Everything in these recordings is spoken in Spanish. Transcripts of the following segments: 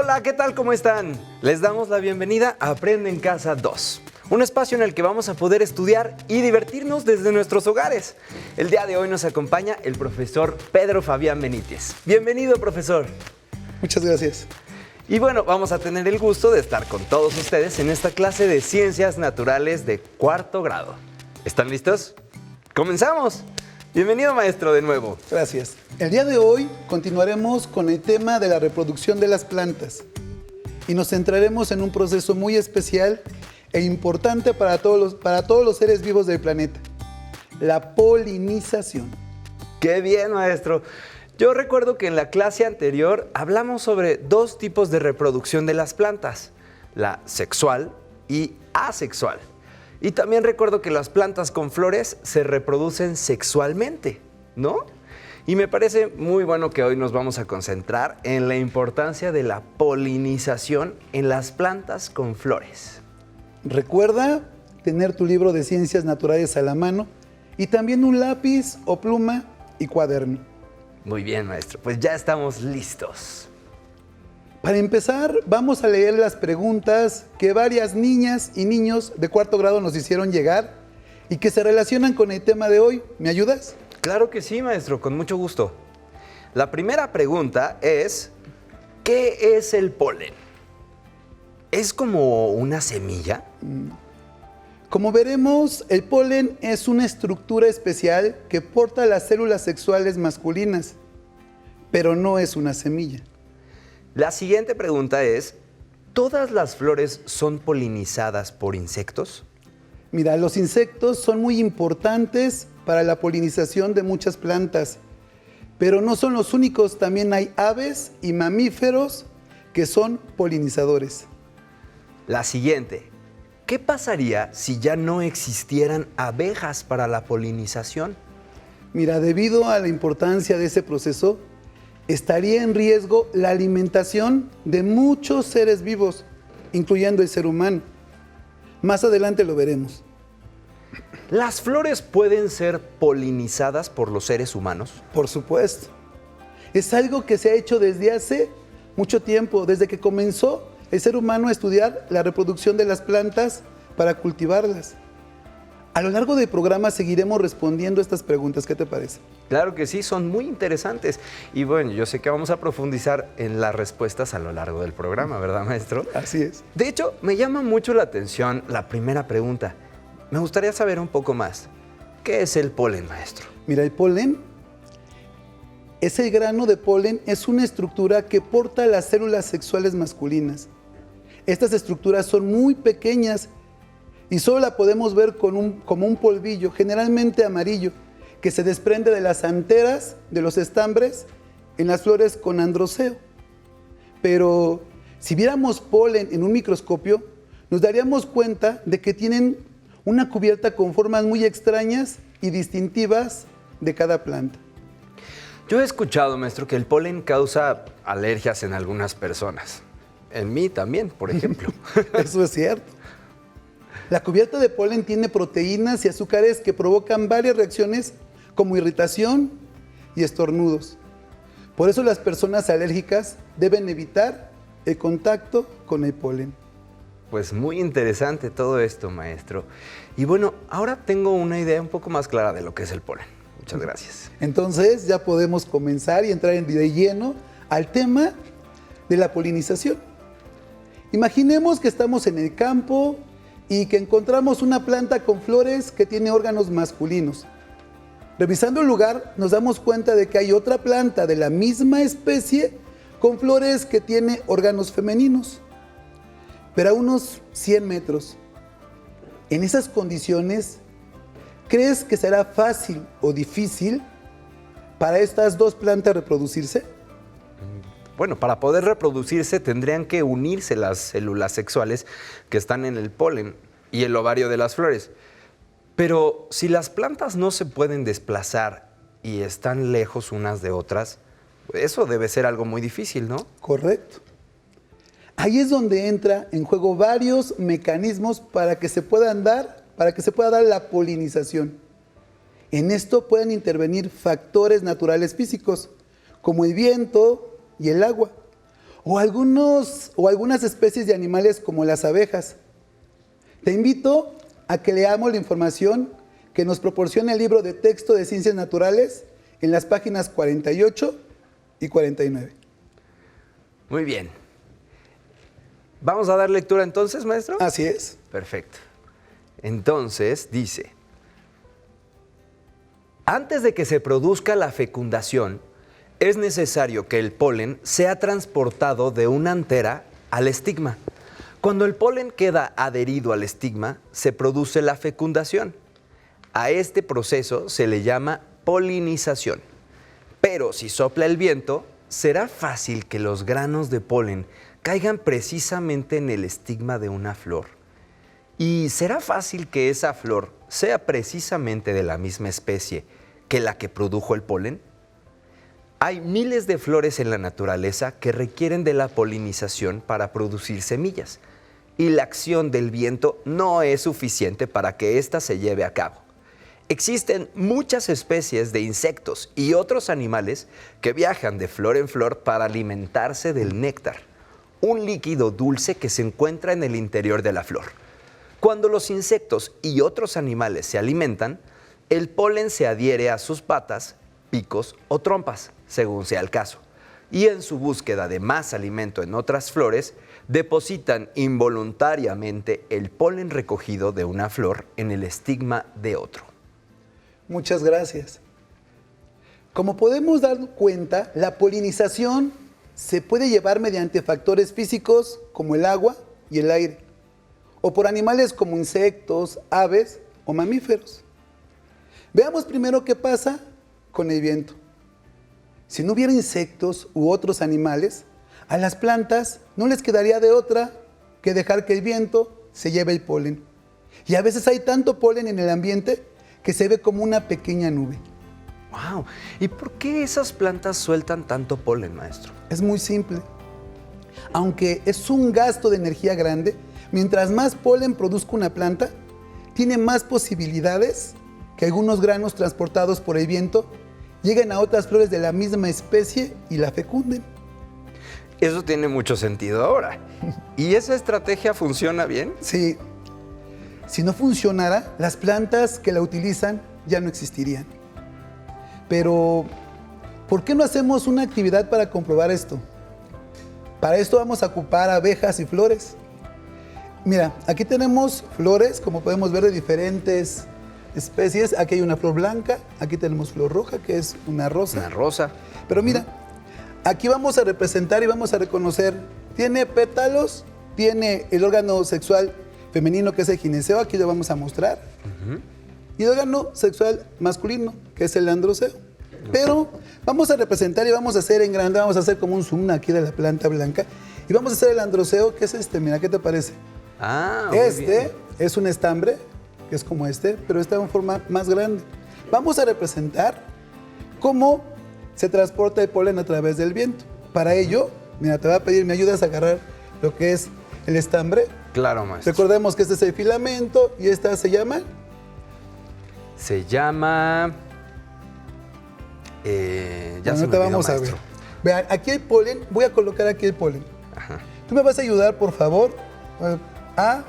Hola, ¿qué tal? ¿Cómo están? Les damos la bienvenida a Aprende en Casa 2, un espacio en el que vamos a poder estudiar y divertirnos desde nuestros hogares. El día de hoy nos acompaña el profesor Pedro Fabián Benítez. Bienvenido, profesor. Muchas gracias. Y bueno, vamos a tener el gusto de estar con todos ustedes en esta clase de Ciencias Naturales de cuarto grado. ¿Están listos? ¡Comenzamos! Bienvenido, maestro, de nuevo. Gracias. El día de hoy continuaremos con el tema de la reproducción de las plantas y nos centraremos en un proceso muy especial e importante para todos los seres vivos del planeta, la polinización. ¡Qué bien, maestro! Yo recuerdo que en la clase anterior hablamos sobre dos tipos de reproducción de las plantas, la sexual y asexual. Y también recuerdo que las plantas con flores se reproducen sexualmente, ¿no? Y me parece muy bueno que hoy nos vamos a concentrar en la importancia de la polinización en las plantas con flores. Recuerda tener tu libro de Ciencias Naturales a la mano y también un lápiz o pluma y cuaderno. Muy bien, maestro, pues ya estamos listos. Para empezar, vamos a leer las preguntas que varias niñas y niños de cuarto grado nos hicieron llegar y que se relacionan con el tema de hoy. ¿Me ayudas? Claro que sí, maestro, con mucho gusto. La primera pregunta es, ¿qué es el polen? ¿Es como una semilla? Como veremos, el polen es una estructura especial que porta las células sexuales masculinas, pero no es una semilla. La siguiente pregunta es, ¿todas las flores son polinizadas por insectos? Mira, los insectos son muy importantes para la polinización de muchas plantas, pero no son los únicos, también hay aves y mamíferos que son polinizadores. La siguiente, ¿qué pasaría si ya no existieran abejas para la polinización? Mira, debido a la importancia de ese proceso, estaría en riesgo la alimentación de muchos seres vivos, incluyendo el ser humano. Más adelante lo veremos. ¿Las flores pueden ser polinizadas por los seres humanos? Por supuesto. Es algo que se ha hecho desde hace mucho tiempo, desde que comenzó el ser humano a estudiar la reproducción de las plantas para cultivarlas. A lo largo del programa seguiremos respondiendo estas preguntas. ¿Qué te parece? Claro que sí, son muy interesantes. Y bueno, yo sé que vamos a profundizar en las respuestas a lo largo del programa, ¿verdad, maestro? Así es. De hecho, me llama mucho la atención la primera pregunta. Me gustaría saber un poco más. ¿Qué es el polen, maestro? Mira, el polen, ese grano de polen es una estructura que porta las células sexuales masculinas. Estas estructuras son muy pequeñas y solo la podemos ver como un polvillo, generalmente amarillo, que se desprende de las anteras de los estambres en las flores con androceo. Pero si viéramos polen en un microscopio, nos daríamos cuenta de que tienen una cubierta con formas muy extrañas y distintivas de cada planta. Yo he escuchado, maestro, que el polen causa alergias en algunas personas. En mí también, por ejemplo. Eso es cierto. La cubierta de polen tiene proteínas y azúcares que provocan varias reacciones como irritación y estornudos. Por eso las personas alérgicas deben evitar el contacto con el polen. Pues muy interesante todo esto, maestro. Y bueno, ahora tengo una idea un poco más clara de lo que es el polen. Muchas gracias. Entonces ya podemos comenzar y entrar de lleno al tema de la polinización. Imaginemos que estamos en el campo y que encontramos una planta con flores que tiene órganos masculinos. Revisando el lugar, nos damos cuenta de que hay otra planta de la misma especie con flores que tiene órganos femeninos, pero a unos 100 metros. En esas condiciones, ¿crees que será fácil o difícil para estas dos plantas reproducirse? Bueno, para poder reproducirse tendrían que unirse las células sexuales que están en el polen y el ovario de las flores. Pero si las plantas no se pueden desplazar y están lejos unas de otras, eso debe ser algo muy difícil, ¿no? Correcto. Ahí es donde entra en juego varios mecanismos para que se pueda dar la polinización. En esto pueden intervenir factores naturales físicos, como el viento y el agua, o algunas especies de animales como las abejas. Te invito a que leamos la información que nos proporciona el libro de texto de Ciencias Naturales en las páginas 48 y 49. Muy bien. ¿Vamos a dar lectura entonces, maestro? Así es. Perfecto. Entonces, dice, antes de que se produzca la fecundación, es necesario que el polen sea transportado de una antera al estigma. Cuando el polen queda adherido al estigma, se produce la fecundación. A este proceso se le llama polinización. Pero si sopla el viento, será fácil que los granos de polen caigan precisamente en el estigma de una flor. ¿Y será fácil que esa flor sea precisamente de la misma especie que la que produjo el polen? Hay miles de flores en la naturaleza que requieren de la polinización para producir semillas, y la acción del viento no es suficiente para que ésta se lleve a cabo. Existen muchas especies de insectos y otros animales que viajan de flor en flor para alimentarse del néctar, un líquido dulce que se encuentra en el interior de la flor. Cuando los insectos y otros animales se alimentan, el polen se adhiere a sus patas, picos o trompas, según sea el caso, y en su búsqueda de más alimento en otras flores, depositan involuntariamente el polen recogido de una flor en el estigma de otro. Muchas gracias. Como podemos dar cuenta, la polinización se puede llevar mediante factores físicos como el agua y el aire, o por animales como insectos, aves o mamíferos. Veamos primero qué pasa con el viento. Si no hubiera insectos u otros animales, a las plantas no les quedaría de otra que dejar que el viento se lleve el polen. Y a veces hay tanto polen en el ambiente que se ve como una pequeña nube. ¡Wow! ¿Y por qué esas plantas sueltan tanto polen, maestro? Es muy simple. Aunque es un gasto de energía grande, mientras más polen produzca una planta, tiene más posibilidades que algunos granos transportados por el viento lleguen a otras flores de la misma especie y la fecunden. Eso tiene mucho sentido ahora. ¿Y esa estrategia funciona bien? Sí. Si no funcionara, las plantas que la utilizan ya no existirían. Pero, ¿por qué no hacemos una actividad para comprobar esto? Para esto vamos a ocupar abejas y flores. Mira, aquí tenemos flores, como podemos ver, de diferentes especies. Aquí hay una flor blanca, aquí tenemos flor roja, que es una rosa. Una rosa. Pero mira, aquí vamos a representar y vamos a reconocer, tiene pétalos, tiene el órgano sexual femenino, que es el gineceo, aquí lo vamos a mostrar, y el órgano sexual masculino, que es el androceo. Pero vamos a representar y vamos a hacer en grande, vamos a hacer como un zoom aquí de la planta blanca, y vamos a hacer el androceo, que es este, mira, ¿qué te parece? Muy bien. Es un estambre, que es como este, pero está en forma más grande. Vamos a representar cómo se transporta el polen a través del viento. Para ello, mira, te voy a pedir, ¿me ayudas a agarrar lo que es el estambre? Claro, maestro. Recordemos que este es el filamento y esta se llama... Se llama... ya se me te olvidó, vamos a ver. maestro. Vean, aquí hay polen, voy a colocar aquí el polen. Ajá. Tú me vas a ayudar, por favor, a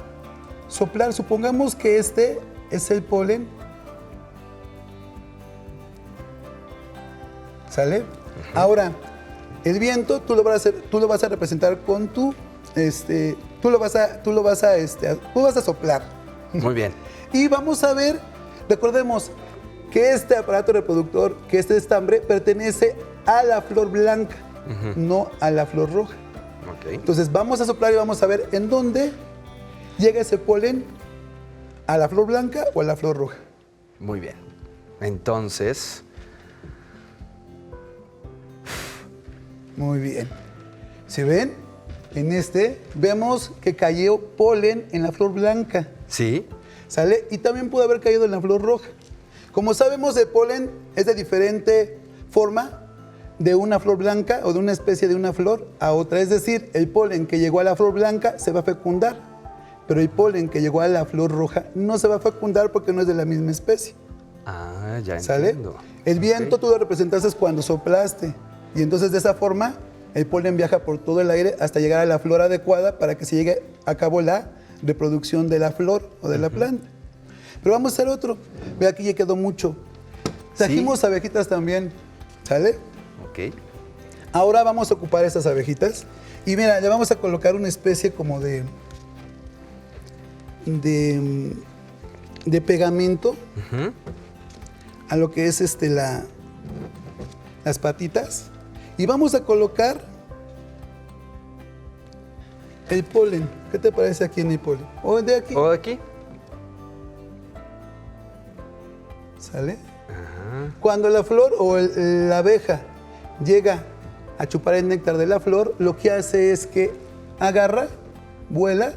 soplar. Supongamos que este es el polen. ¿Sale? Ahora, el viento tú lo vas a representar con tu, tú lo vas a soplar. Muy bien. Y vamos a ver, recordemos que este aparato reproductor, que este estambre, pertenece a la flor blanca, no a la flor roja. Okay. Entonces vamos a soplar y vamos a ver en dónde llega ese polen, a la flor blanca o a la flor roja. Muy bien. Entonces... Muy bien. ¿Se ven? En este vemos que cayó polen en la flor blanca. Sí. ¿Sale? Y también pudo haber caído en la flor roja. Como sabemos, el polen es de diferente forma de una flor blanca o de una especie de una flor a otra. Es decir, el polen que llegó a la flor blanca se va a fecundar, pero el polen que llegó a la flor roja no se va a fecundar porque no es de la misma especie. Ah, ya ¿Sale? entiendo. El viento tú lo representaste cuando soplaste y entonces de esa forma el polen viaja por todo el aire hasta llegar a la flor adecuada para que se llegue a cabo la reproducción de la flor o de la planta. Pero vamos a hacer otro. Ve, aquí ya quedó mucho. Trajimos abejitas también, ¿sale? Ok. Ahora vamos a ocupar estas abejitas y mira, le vamos a colocar una especie como de pegamento a lo que es las patitas y vamos a colocar el polen. ¿Qué te parece aquí en el polen? ¿O de aquí? ¿O de aquí? ¿Sale? Cuando la flor o la abeja llega a chupar el néctar de la flor, lo que hace es que agarra, vuela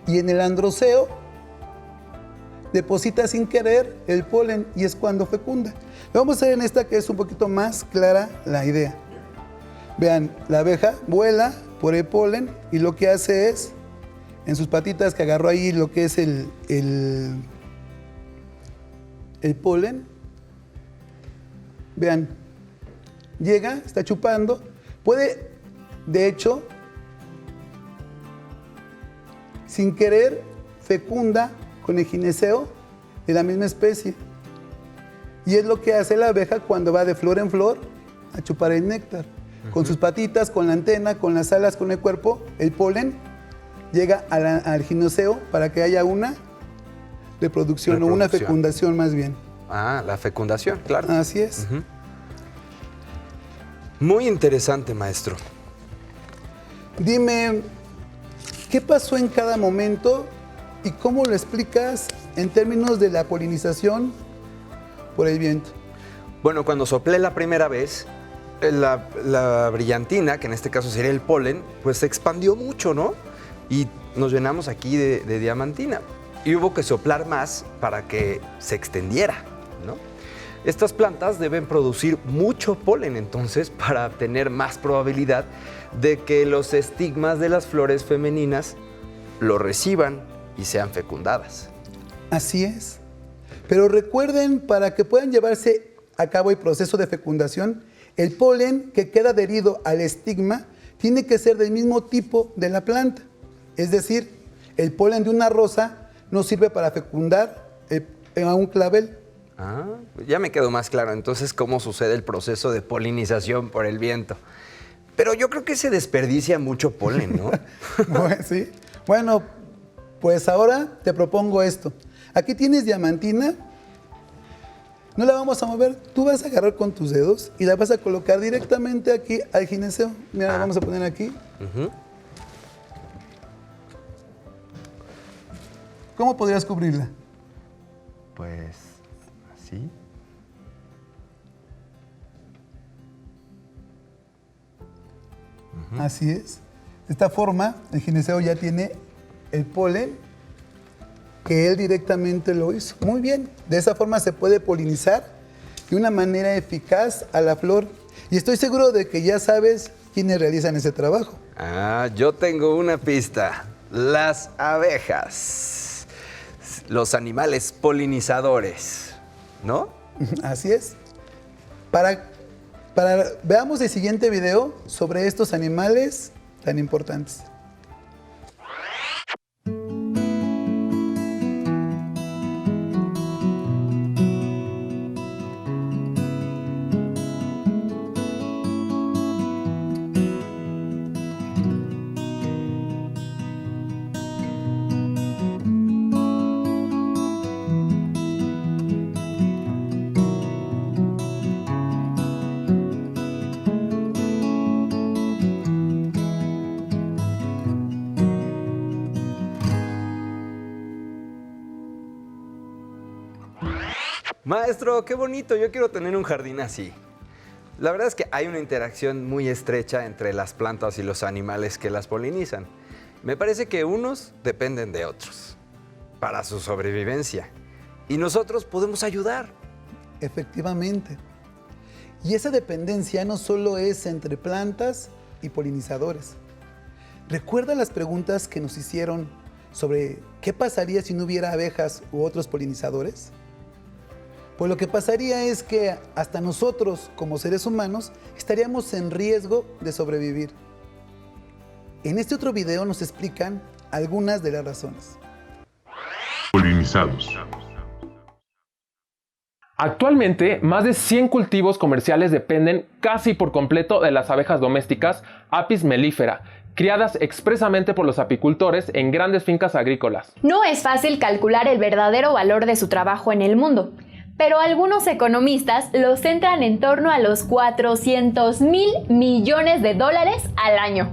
y en el androceo deposita sin querer el polen y es cuando fecunda. Lo vamos a hacer en esta que es un poquito más clara la idea. Vean, la abeja vuela por el polen y lo que hace es, en sus patitas que agarró ahí lo que es el polen, vean, llega, está chupando, puede, de hecho, sin querer, fecunda con el gineceo de la misma especie. Y es lo que hace la abeja cuando va de flor en flor a chupar el néctar. Con sus patitas, con la antena, con las alas, con el cuerpo, el polen llega al gineceo para que haya una reproducción o una fecundación más bien. Ah, la fecundación, claro. Así es. Muy interesante, maestro. Dime, ¿qué pasó en cada momento y cómo lo explicas en términos de la polinización por el viento? Bueno, cuando soplé la primera vez, la brillantina, que en este caso sería el polen, pues se expandió mucho, ¿no? Y nos llenamos aquí de diamantina. Y hubo que soplar más para que se extendiera, ¿no? Estas plantas deben producir mucho polen, entonces, para tener más probabilidad de que los estigmas de las flores femeninas lo reciban y sean fecundadas. Así es. Pero recuerden, para que puedan llevarse a cabo el proceso de fecundación, el polen que queda adherido al estigma tiene que ser del mismo tipo de la planta. Es decir, el polen de una rosa no sirve para fecundar a un clavel. Ah, ya me quedó más claro entonces cómo sucede el proceso de polinización por el viento. Pero yo creo que se desperdicia mucho polen, ¿no? Sí. Bueno, pues ahora te propongo esto. Aquí tienes diamantina. No la vamos a mover. Tú vas a agarrar con tus dedos y la vas a colocar directamente aquí al gineceo. Mira, la vamos a poner aquí. ¿Cómo podrías cubrirla? Pues así. Así es. De esta forma, el gineceo ya tiene el polen que él directamente lo hizo. Muy bien. De esa forma se puede polinizar de una manera eficaz a la flor. Y estoy seguro de que ya sabes quiénes realizan ese trabajo. Ah, yo tengo una pista. Las abejas. Los animales polinizadores, ¿no? Así es. Veamos el siguiente video sobre estos animales tan importantes. Maestro, qué bonito, yo quiero tener un jardín así. La verdad es que hay una interacción muy estrecha entre las plantas y los animales que las polinizan. Me parece que unos dependen de otros para su sobrevivencia y nosotros podemos ayudar. Efectivamente. Y esa dependencia no solo es entre plantas y polinizadores. ¿Recuerda las preguntas que nos hicieron sobre qué pasaría si no hubiera abejas u otros polinizadores? Pues lo que pasaría es que hasta nosotros, como seres humanos, estaríamos en riesgo de sobrevivir. En este otro video nos explican algunas de las razones. Polinizados. Actualmente, más de 100 cultivos comerciales dependen casi por completo de las abejas domésticas Apis mellifera, criadas expresamente por los apicultores en grandes fincas agrícolas. No es fácil calcular el verdadero valor de su trabajo en el mundo, pero algunos economistas lo centran en torno a los 400,000 millones de dólares al año.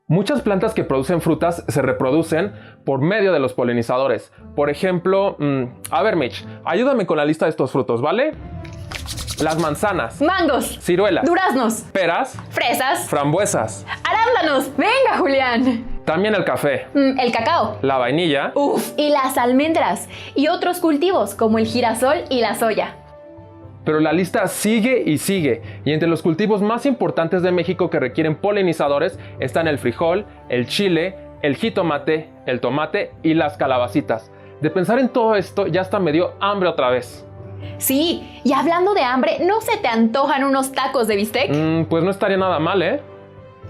Muchas plantas que producen frutas se reproducen por medio de los polinizadores. Por ejemplo, a ver Mitch, ayúdame con la lista de estos frutos, ¿vale? Las manzanas, Mangos, ciruelas, duraznos, peras, fresas, frambuesas, arándanos. Venga, Julián. también el café, El cacao. la vainilla. Y las almendras y otros cultivos como el girasol y la soya. Pero la lista sigue y sigue, y entre los cultivos más importantes de México que requieren polinizadores están el frijol, el chile, el jitomate, el tomate y las calabacitas. De pensar en todo esto ya hasta me dio hambre otra vez. Sí, y hablando de hambre, ¿no se te antojan unos tacos de bistec? Pues no estaría nada mal, ¿eh?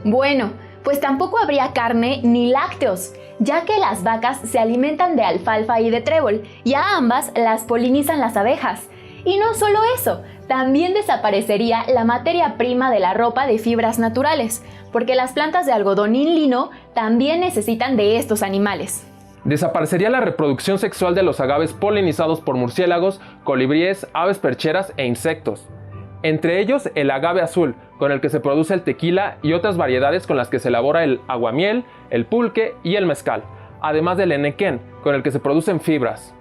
Bueno, pues tampoco habría carne ni lácteos, ya que las vacas se alimentan de alfalfa y de trébol, y a ambas las polinizan las abejas. Y no solo eso, también desaparecería la materia prima de la ropa de fibras naturales, porque las plantas de algodón y lino también necesitan de estos animales. Desaparecería la reproducción sexual de los agaves polinizados por murciélagos, colibríes, aves percheras e insectos. Entre ellos el agave azul, con el que se produce el tequila y otras variedades con las que se elabora el aguamiel, el pulque y el mezcal, además del enequén, con el que se producen fibras.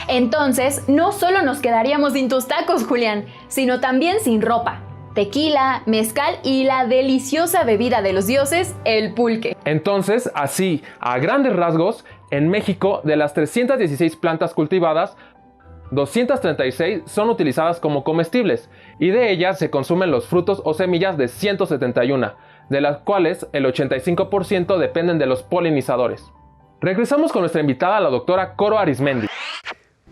Entonces, no solo nos quedaríamos sin tus tacos, Julián, sino también sin ropa, tequila, mezcal y la deliciosa bebida de los dioses, el pulque. Entonces, así, a grandes rasgos, en México, de las 316 plantas cultivadas, 236 son utilizadas como comestibles, y de ellas se consumen los frutos o semillas de 171, de las cuales el 85% dependen de los polinizadores. Regresamos con nuestra invitada, la doctora Coro Arizmendi.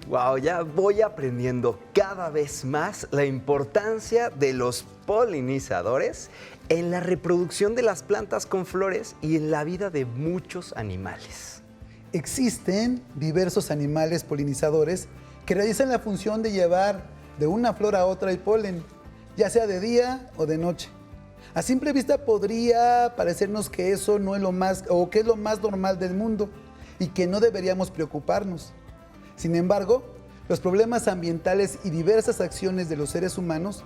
Wow, ya voy aprendiendo cada vez más la importancia de los polinizadores en la reproducción de las plantas con flores y en la vida de muchos animales. Existen diversos animales polinizadores que realizan la función de llevar de una flor a otra el polen, ya sea de día o de noche. A simple vista podría parecernos que eso no es lo más, o que es lo más normal del mundo y que no deberíamos preocuparnos. Sin embargo, los problemas ambientales y diversas acciones de los seres humanos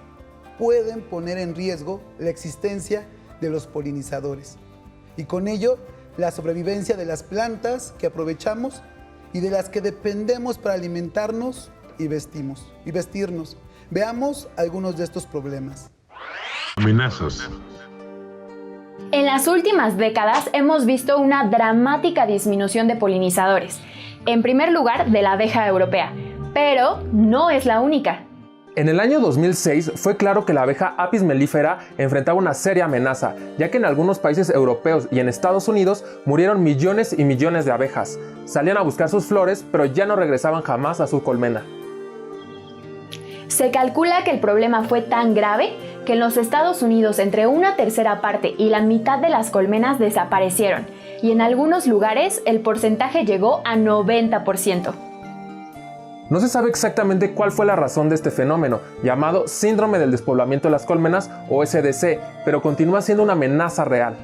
pueden poner en riesgo la existencia de los polinizadores y con ello la sobrevivencia de las plantas que aprovechamos y de las que dependemos para alimentarnos y vestirnos. Veamos algunos de estos problemas. Amenazas. En las últimas décadas hemos visto una dramática disminución de polinizadores. En primer lugar, de la abeja europea, pero no es la única. En el año 2006 fue claro que la abeja Apis mellifera enfrentaba una seria amenaza, ya que en algunos países europeos y en Estados Unidos murieron millones y millones de abejas. Salían a buscar sus flores, pero ya no regresaban jamás a su colmena. Se calcula que el problema fue tan grave que en los Estados Unidos entre una tercera parte y la mitad de las colmenas desaparecieron, y en algunos lugares el porcentaje llegó a 90%. No se sabe exactamente cuál fue la razón de este fenómeno, llamado Síndrome del Despoblamiento de las Colmenas o SDC, pero continúa siendo una amenaza real.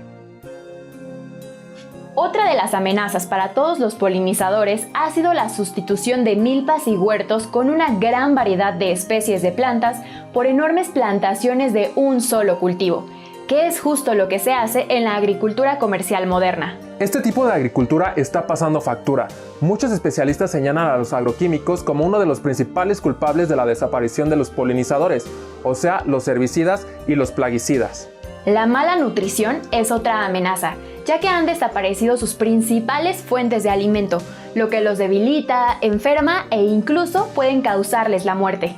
Otra de las amenazas para todos los polinizadores ha sido la sustitución de milpas y huertos con una gran variedad de especies de plantas por enormes plantaciones de un solo cultivo, que es justo lo que se hace en la agricultura comercial moderna. Este tipo de agricultura está pasando factura. Muchos especialistas señalan a los agroquímicos como uno de los principales culpables de la desaparición de los polinizadores, o sea, los herbicidas y los plaguicidas. La mala nutrición es otra amenaza, ya que han desaparecido sus principales fuentes de alimento, lo que los debilita, enferma e incluso pueden causarles la muerte.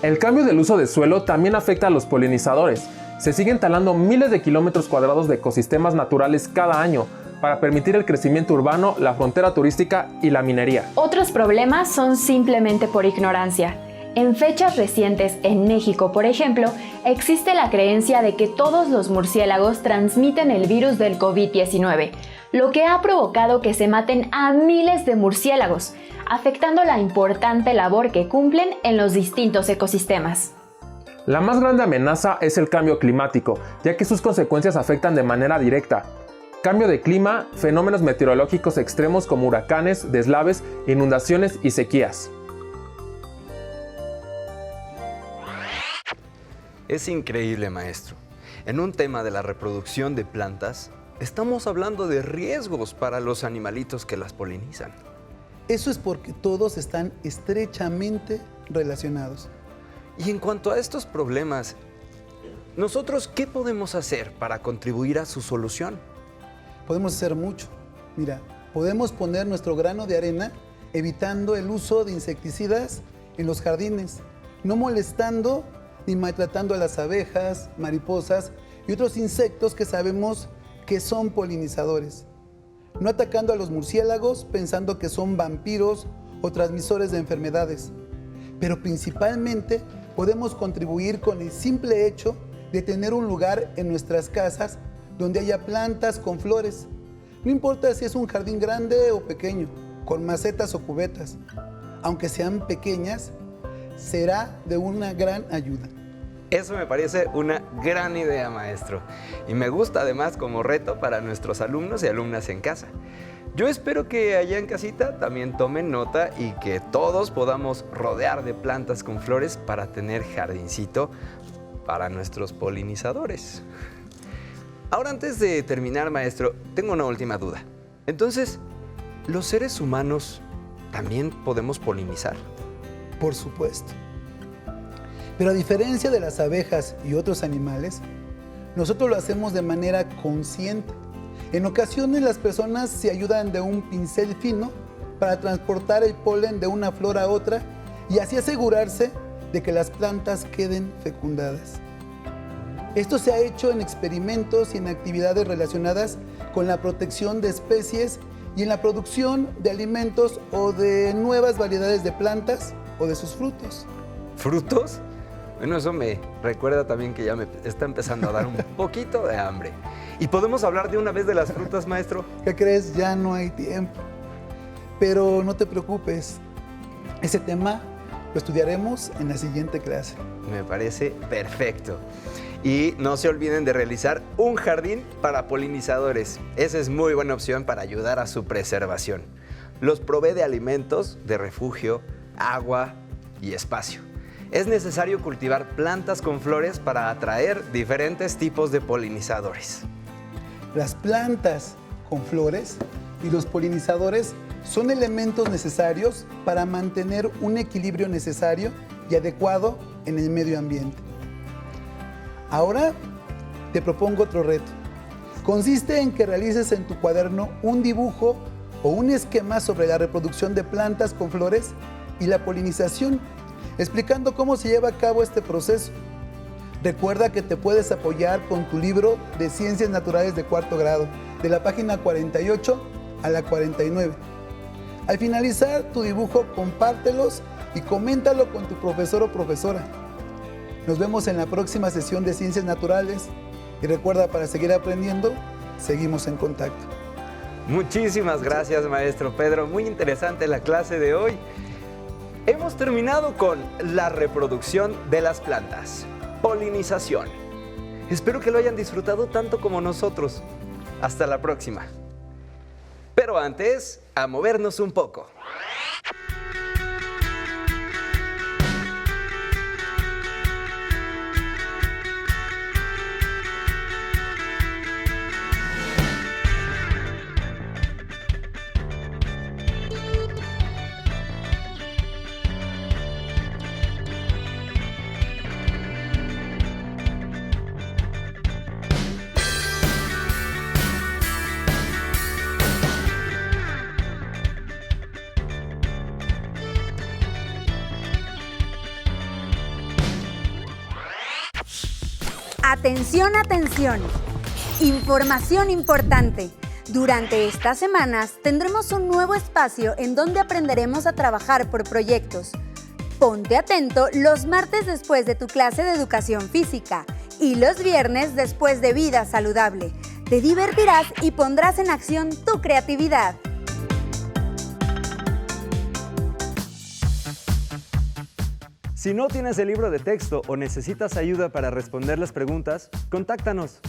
El cambio del uso de suelo también afecta a los polinizadores. Se siguen talando miles de kilómetros cuadrados de ecosistemas naturales cada año. para permitir el crecimiento urbano, la frontera turística y la minería. Otros problemas son simplemente por ignorancia. En fechas recientes, en México, por ejemplo, existe la creencia de que todos los murciélagos transmiten el virus del COVID-19, lo que ha provocado que se maten a miles de murciélagos, afectando la importante labor que cumplen en los distintos ecosistemas. La más grande amenaza es el cambio climático, ya que sus consecuencias afectan de manera directa. Cambio de clima, fenómenos meteorológicos extremos como huracanes, deslaves, inundaciones y sequías. Es increíble, maestro. En un tema de la reproducción de plantas, estamos hablando de riesgos para los animalitos que las polinizan. Eso es porque todos están estrechamente relacionados. Y en cuanto a estos problemas, ¿nosotros qué podemos hacer para contribuir a su solución? Podemos hacer mucho. Mira, podemos poner nuestro grano de arena evitando el uso de insecticidas en los jardines, no molestando ni maltratando a las abejas, mariposas y otros insectos que sabemos que son polinizadores. No atacando a los murciélagos pensando que son vampiros o transmisores de enfermedades. Pero principalmente podemos contribuir con el simple hecho de tener un lugar en nuestras casas donde haya plantas con flores. No importa si es un jardín grande o pequeño, con macetas o cubetas. Aunque sean pequeñas, será de una gran ayuda. Eso me parece una gran idea, maestro. Y me gusta además como reto para nuestros alumnos y alumnas en casa. Yo espero que allá en casita también tomen nota y que todos podamos rodear de plantas con flores para tener jardincito para nuestros polinizadores. Ahora, antes de terminar, maestro, tengo una última duda. Entonces, ¿los seres humanos también podemos polinizar? Por supuesto. Pero a diferencia de las abejas y otros animales, nosotros lo hacemos de manera consciente. En ocasiones las personas se ayudan de un pincel fino para transportar el polen de una flor a otra y así asegurarse de que las plantas queden fecundadas. Esto se ha hecho en experimentos y en actividades relacionadas con la protección de especies y en la producción de alimentos o de nuevas variedades de plantas o de sus frutos. ¿Frutos? Bueno, eso me recuerda también que ya me está empezando a dar un poquito de hambre. ¿Y podemos hablar de una vez de las frutas, maestro? ¿Qué crees? Ya no hay tiempo. Pero no te preocupes. Ese tema lo estudiaremos en la siguiente clase. Me parece perfecto. Y no se olviden de realizar un jardín para polinizadores. Esa es muy buena opción para ayudar a su preservación. Los provee de alimentos, de refugio, agua y espacio. Es necesario cultivar plantas con flores para atraer diferentes tipos de polinizadores. Las plantas con flores y los polinizadores son elementos necesarios para mantener un equilibrio necesario y adecuado en el medio ambiente. Ahora te propongo otro reto. Consiste en que realices en tu cuaderno un dibujo o un esquema sobre la reproducción de plantas con flores y la polinización, explicando cómo se lleva a cabo este proceso. Recuerda que te puedes apoyar con tu libro de Ciencias Naturales de cuarto grado, de la página 48 a la 49. Al finalizar tu dibujo, compártelos y coméntalo con tu profesor o profesora. Nos vemos en la próxima sesión de Ciencias Naturales y recuerda, para seguir aprendiendo, seguimos en contacto. Muchísimas gracias, maestro Pedro. Muy interesante la clase de hoy. Hemos terminado con la reproducción de las plantas, polinización. Espero que lo hayan disfrutado tanto como nosotros. Hasta la próxima. Pero antes, a movernos un poco. Atención, atención. Información importante. Durante estas semanas tendremos un nuevo espacio en donde aprenderemos a trabajar por proyectos. Ponte atento los martes después de tu clase de educación física y los viernes después de vida saludable. Te divertirás y pondrás en acción tu creatividad. Si no tienes el libro de texto o necesitas ayuda para responder las preguntas, contáctanos.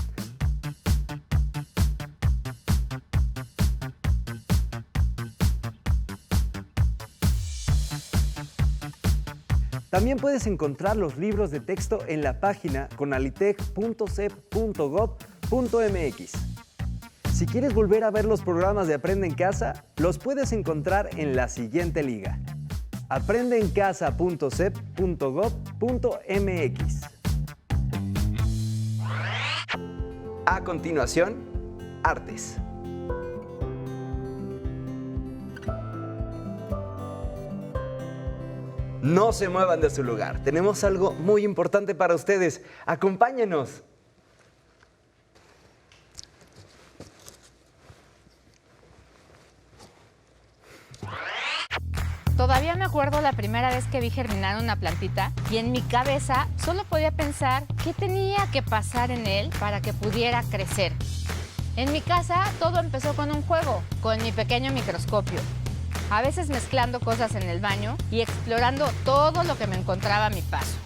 También puedes encontrar los libros de texto en la página conalitec.cep.gov.mx. Si quieres volver a ver los programas de Aprende en Casa, los puedes encontrar en la siguiente liga: aprendeencasa.cep.gov.mx. A continuación, artes. No se muevan de su lugar. Tenemos algo muy importante para ustedes. Acompáñenos. Todavía me acuerdo la primera vez que vi germinar una plantita y en mi cabeza solo podía pensar qué tenía que pasar en él para que pudiera crecer. En mi casa todo empezó con un juego, con mi pequeño microscopio. A veces mezclando cosas en el baño y explorando todo lo que me encontraba a mi paso.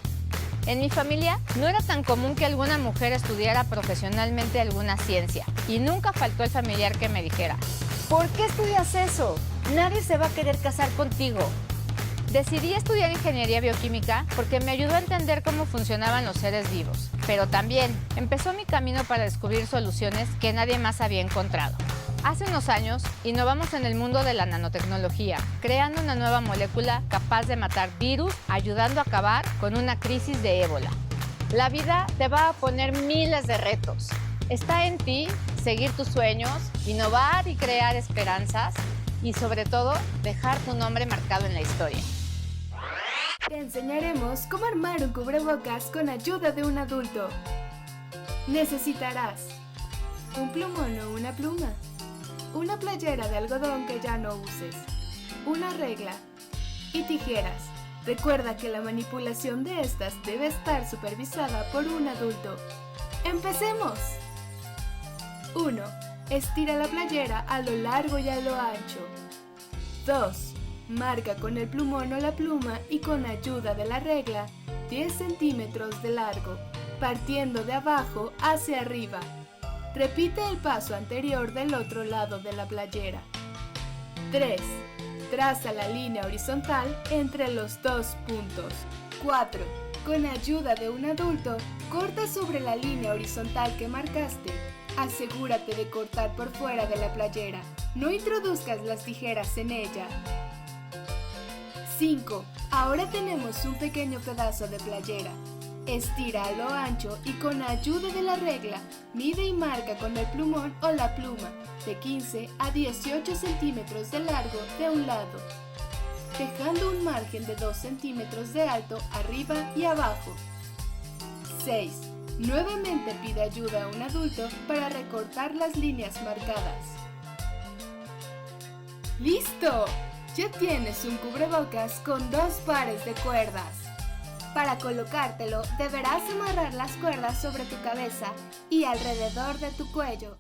En mi familia no era tan común que alguna mujer estudiara profesionalmente alguna ciencia y nunca faltó el familiar que me dijera: ¿por qué estudias eso? Nadie se va a querer casar contigo. Decidí estudiar ingeniería bioquímica porque me ayudó a entender cómo funcionaban los seres vivos, pero también empezó mi camino para descubrir soluciones que nadie más había encontrado. Hace unos años, innovamos en el mundo de la nanotecnología, creando una nueva molécula capaz de matar virus, ayudando a acabar con una crisis de ébola. La vida te va a poner miles de retos. Está en ti seguir tus sueños, innovar y crear esperanzas y, sobre todo, dejar tu nombre marcado en la historia. Te enseñaremos cómo armar un cubrebocas con ayuda de un adulto. Necesitarás un plumón o una pluma, una playera de algodón que ya no uses, una regla y tijeras. Recuerda que la manipulación de estas debe estar supervisada por un adulto. ¡Empecemos! 1. Estira la playera a lo largo y a lo ancho. 2. Marca con el plumón o la pluma y con ayuda de la regla 10 centímetros de largo, partiendo de abajo hacia arriba. Repite el paso anterior del otro lado de la playera. 3. Traza la línea horizontal entre los dos puntos. 4. Con ayuda de un adulto, corta sobre la línea horizontal que marcaste. Asegúrate de cortar por fuera de la playera. No introduzcas las tijeras en ella. 5. Ahora tenemos un pequeño pedazo de playera. Estira a lo ancho y con ayuda de la regla, mide y marca con el plumón o la pluma de 15 a 18 centímetros de largo de un lado, dejando un margen de 2 centímetros de alto arriba y abajo. 6. Nuevamente pide ayuda a un adulto para recortar las líneas marcadas. ¡Listo! Ya tienes un cubrebocas con 2 pares de cuerdas. Para colocártelo, deberás amarrar las cuerdas sobre tu cabeza y alrededor de tu cuello.